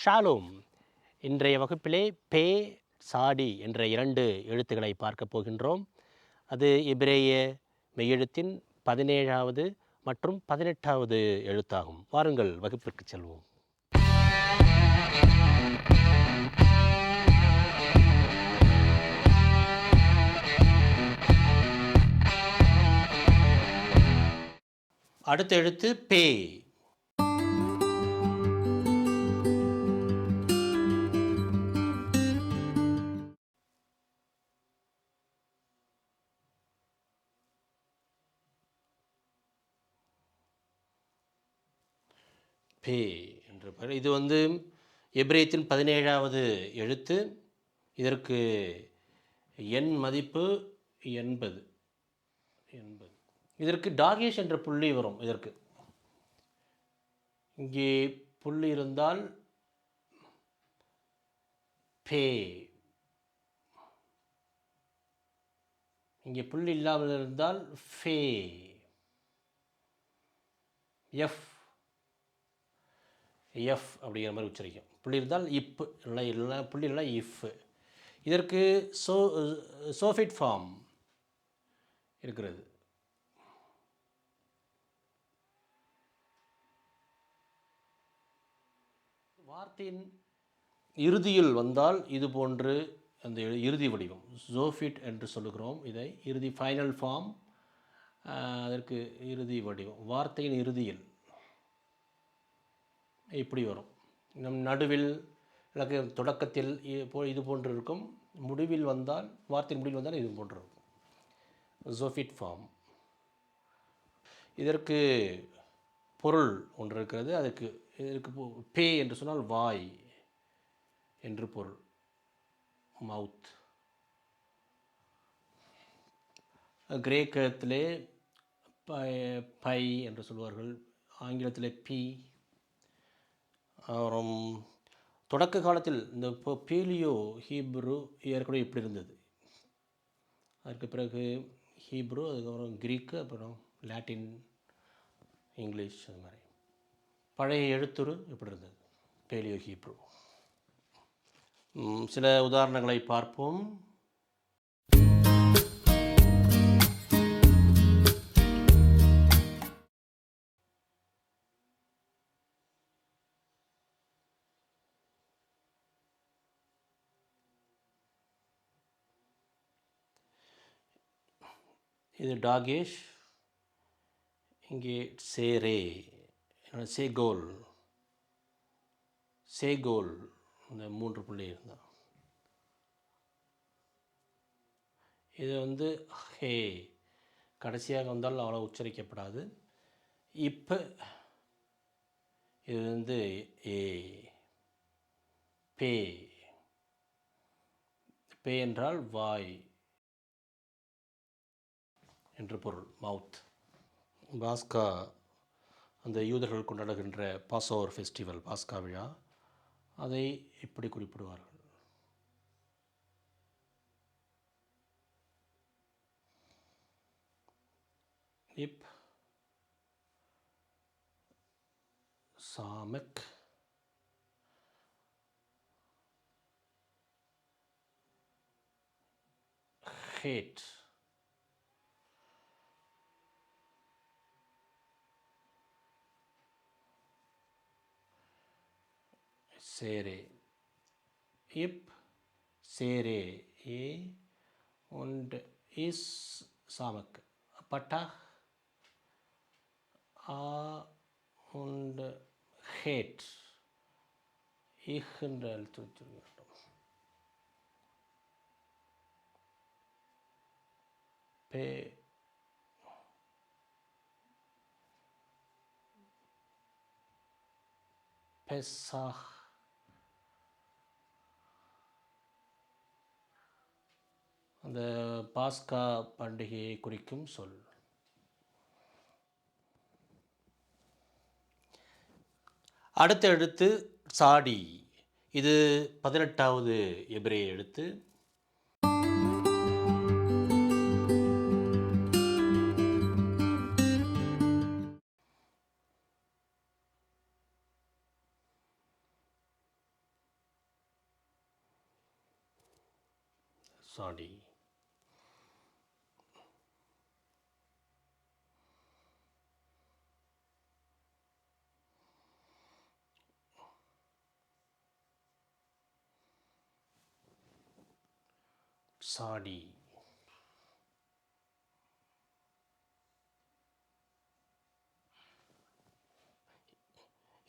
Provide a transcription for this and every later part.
Shalom. இன்றைய வகுப்பிலே பே சாடி என்ற 2 எழுத்துக்களை பார்க்கப் போகின்றோம். அது எபிரேய மெய்யெழுத்தின் 17வது மற்றும் 18வது எழுத்தாகும். வாருங்கள் வகுப்பிற்கு செல்வோம். அடுத்த எழுத்து பே. பே என்ற பெயர். இது எபிரேயத்தின் 17வது எழுத்து. இதற்கு எண் மதிப்பு 80. இதற்கு டாகேஷ் என்ற புள்ளி வரும். இதற்கு இங்கே புள்ளி இருந்தால் பே, இங்கே புள்ளி இல்லாமல் இருந்தால் ஃபே. எஃப் அப்படிங்கிற மாதிரி உச்சரிக்கும். புள்ளி இருந்தால் இப், இல்லை புள்ளி இல்லை இஃப். இதற்கு சோஃபிட் ஃபார்ம் இருக்கிறது. வார்த்தையின் இறுதியில் வந்தால் இது போன்று அந்த இறுதி வடிவம் சோஃபிட் என்று சொல்லுகிறோம். இதை இறுதி ஃபைனல் ஃபார்ம். அதற்கு இறுதி வடிவம் வார்த்தையின் இறுதியில் இப்படி வரும். நம் நடுவில் எனக்கு தொடக்கத்தில் இது போன்று இருக்கும். முடிவில் வந்தால் வார்த்தையின் முடிவில் வந்தால் இது போன்று இருக்கும். சோஃபிட் ஃபார்ம். இதற்கு பொருள் ஒன்று இருக்கிறது. இதற்கு பே என்று சொன்னால் வாய் என்று பொருள், மவுத். கிரேக்கத்திலே பை என்று சொல்வார்கள், ஆங்கிலத்திலே பி. அப்புறம் தொடக்க காலத்தில் இந்த பேலியோ ஹீப்ரு ஏற்கனவே இப்படி இருந்தது. அதுக்கு பிறகு ஹீப்ரு, அதுக்கப்புறம் கிரீக்கு, அப்புறம் லாட்டின், இங்கிலீஷ், அது மாதிரி பழைய எழுத்துரு இப்படி இருந்தது பேலியோ ஹீப்ரு. சில உதாரணங்களை பார்ப்போம். இது டாகேஷ். இங்கே சேரே, சேகோல், இந்த 3 புள்ளி இருந்தால். இது ஹே, கடைசியாக வந்தால் அவ்வளோ உச்சரிக்கப்படாது. இப்போ இது ஏ. பே, பே என்றால் வாய் என்று பொருள், மவுத். பாஸ்கா, அந்த யூதர்கள் கொண்டாடுகின்ற பாஸ்ஓவர் ஃபெஸ்டிவல், பாஸ்கா விழா, அதை இப்படி குறிப்பிடுவார்கள். இப், சாமக், ஹேட், சேரே. இப், சேரே, ஏ und is சாமக். பட்டாக், ஆ und ஹேட், இஹ் என்ற எழுத்து வச்சிருக்க வேண்டும். பே, பெசாஹ், அந்த பாஸ்கா பண்டிகையை குறிக்கும் சொல். அடுத்த எழுத்து சாடி. இது 18வது எபிரேய எழுத்து. சாடி. சாடி.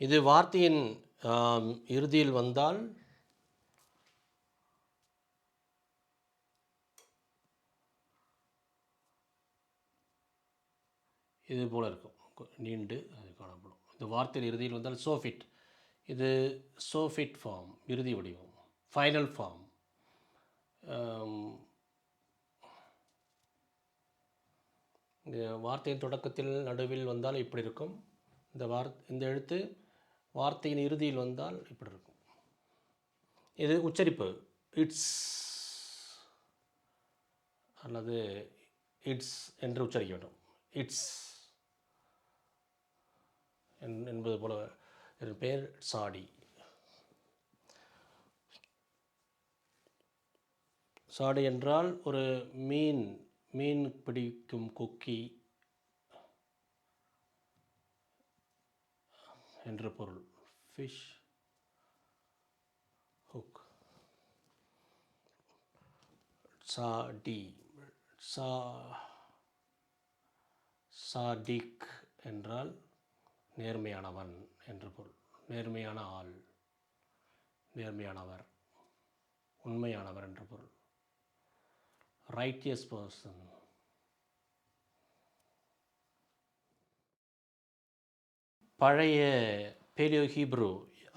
இது வார்த்தையின் இறுதியில் வந்தால் இது போல் இருக்கும், நீண்டு அது காணப்படும். இந்த வார்த்தையின் இறுதியில் வந்தால் சோஃபிட். இது சோஃபிட் ஃபார்ம், இறுதி வடிவம், ஃபைனல் ஃபார்ம். இந்த வார்த்தையின் தொடக்கத்தில் நடுவில் வந்தால் இப்படி இருக்கும். இந்த எழுத்து வார்த்தையின் இறுதியில் வந்தால் இப்படி இருக்கும். இது உச்சரிப்பு. இட்ஸ் அல்லது இட்ஸ் என்று உச்சரிக்க வேண்டும். இட்ஸ் என்பது போல இதன் பெயர் சாடி. சாடி என்றால் ஒரு மீன் பிடிக்கும் கொக்கி என்ற பொருள். Fish hook. சாடி. சாடிக் என்றால் நேர்மையானவன் என்று பொருள். நேர்மையான ஆள், நேர்மையானவர், உண்மையானவர் என்று பொருள். Righteous person. பழைய பேலியோ ஹீப்ரு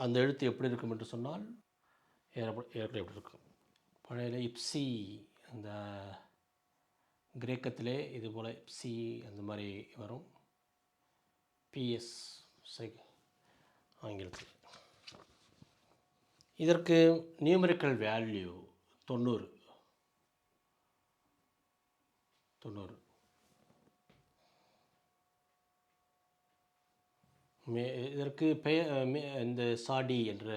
அந்த எழுத்து எப்படி இருக்கும் என்று சொன்னால் எப்படி இருக்கும். பழைய இப்சி, அந்த கிரேக்கத்திலே இது போல் இப்சி அந்த மாதிரி வரும். பிஎஸ் ஆங்கிலத்தில். இதற்கு நியூமெரிக்கல் வேல்யூ 90. இதற்கு இந்த சாடி என்ற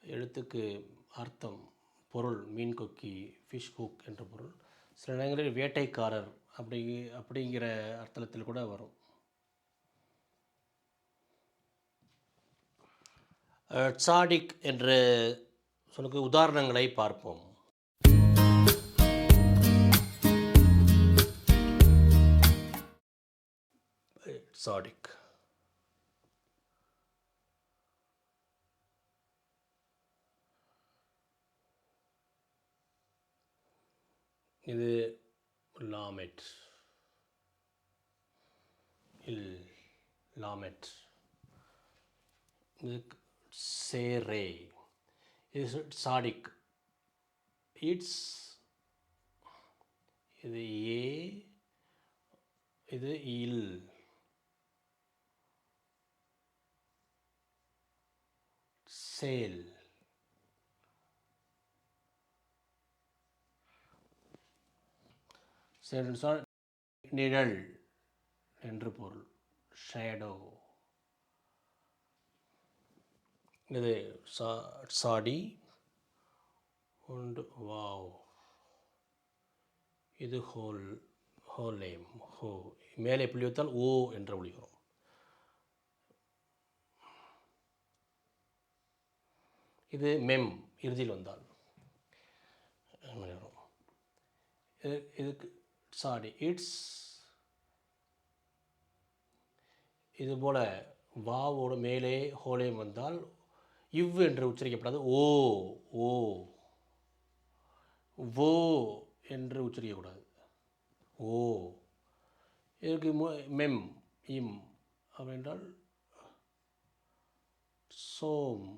எழுத்துக்கு அர்த்தம், பொருள் மீன் கொக்கி, ஃபிஷ் ஹூக் என்ற பொருள். சில நேரங்களில் வேட்டைக்காரர் அப்படிங்கிற அர்த்தத்தில் கூட வரும். சாடிக் என்ற சொல்லுக்கு உதாரணங்களை பார்ப்போம். சாடிக். இது லாமெட். லாமெட். இது சேரே. இது சாடிக். இட்ஸ். இது ஏ. இது இல். சேல். சேல் நிழல் என்று பொருள். ஷேடோ. இது சாடி und வாவ். இது ஹோலேம். ஹோ மேலே புள்ளி வைத்தால் ஓ என்ற ஒலி வரும். இது மெம் இறுதியில் வந்தால் இதுக்கு சாடி. இட்ஸ். இது போல் வாவோடு மேலே ஹோலேம் வந்தால் இவ் என்று உச்சரிக்கப்படாது. ஓ ஓ ஓ என்று உச்சரிக்கக்கூடாது. ஓ. இதற்கு மெம் இம் அப்படின்றால் சோம்.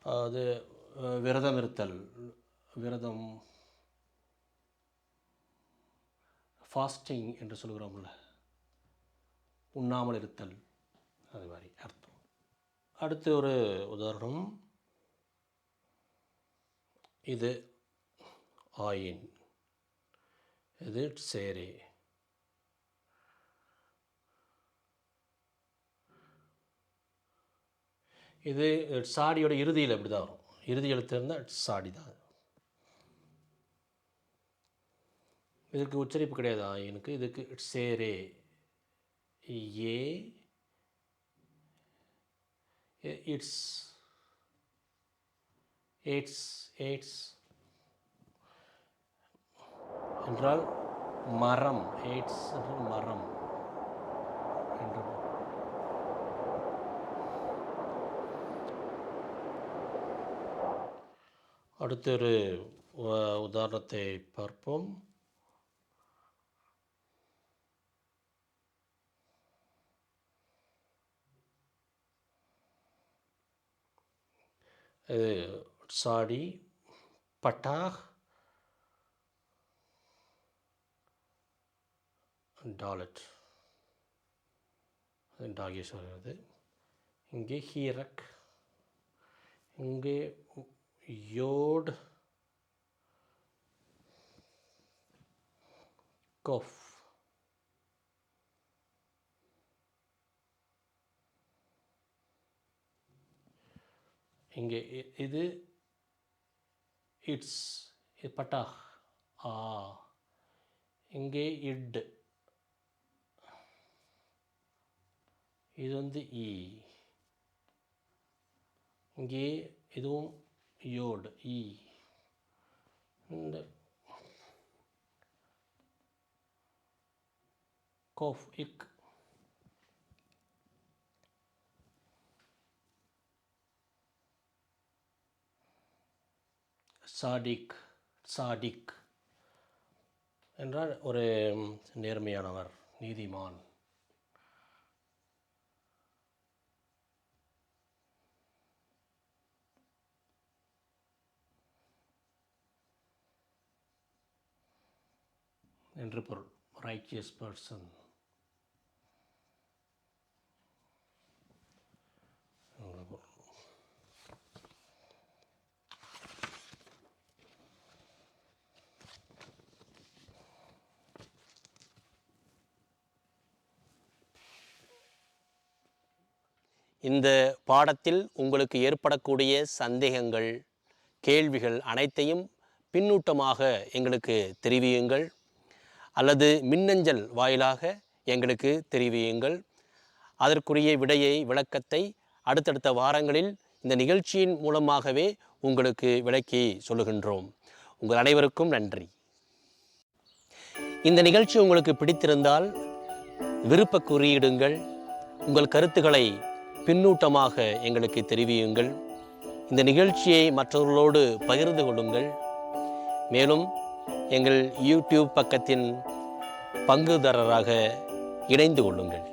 அது விரதம் இருத்தல். விரதம், ஃபாஸ்டிங் என்று சொல்கிறோம்ல, உண்ணாமல் இருத்தல், அது மாதிரி அர்த்தம். அடுத்து ஒரு உதாரணம். இது ஆயின். இது சேரே. இது சாடியோட இறுதியில் இப்படி தான் வரும். இறுதி எழுத்து இருந்தால் சாடி தான். இதுக்கு உச்சரிப்பு கிடையாது எனக்கு. இதுக்கு சேரே ஏ இட்ஸ் எய்ட்ஸ் எய்ட்ஸ் என்றால் மரம். எய்ட்ஸ் என்றால் மரம் என்று. அடுத்த ஒரு உதாரணத்தை பார்ப்போம். இது சாடி பட்டாக் டாலட் டாகேஷ் வருகிறது. இங்கே ஹீரக், இங்கே யோட் கோஃப். இங்கே இது இட்ஸ் பட்டாக் ஆ. இங்கே இட், இது வந்து இ. இங்கே இதுவும் யோட் இ. இந்த கோஃப் இக். சாடிக் சாடிக் என்றால் ஒரு நேர்மையானவர், நீதிமான். என்று பொருள். Righteous person. இந்த பாடத்தில் உங்களுக்கு ஏற்படக்கூடிய சந்தேகங்கள், கேள்விகள் அனைத்தையும் பின்னூட்டமாக எங்களுக்கு தெரிவியுங்கள், அல்லது மின்னஞ்சல் வாயிலாக எங்களுக்கு தெரிவியுங்கள். அதற்குரிய விடையை, விளக்கத்தை அடுத்தடுத்த வாரங்களில் இந்த நிகழ்ச்சியின் மூலமாகவே உங்களுக்கு விளக்கி சொல்லுகின்றோம். உங்கள் அனைவருக்கும் நன்றி. இந்த நிகழ்ச்சி உங்களுக்கு பிடித்திருந்தால் விருப்ப குறியிடுங்கள். உங்கள் கருத்துக்களை பின்னூட்டமாக எங்களுக்கு தெரிவியுங்கள். இந்த நிகழ்ச்சியை மற்றவர்களோடு பகிர்ந்து கொள்ளுங்கள். மேலும் எங்கள் யூடியூப் பக்கத்தின் பங்குதாரராக இணைந்து கொள்ளுங்கள்.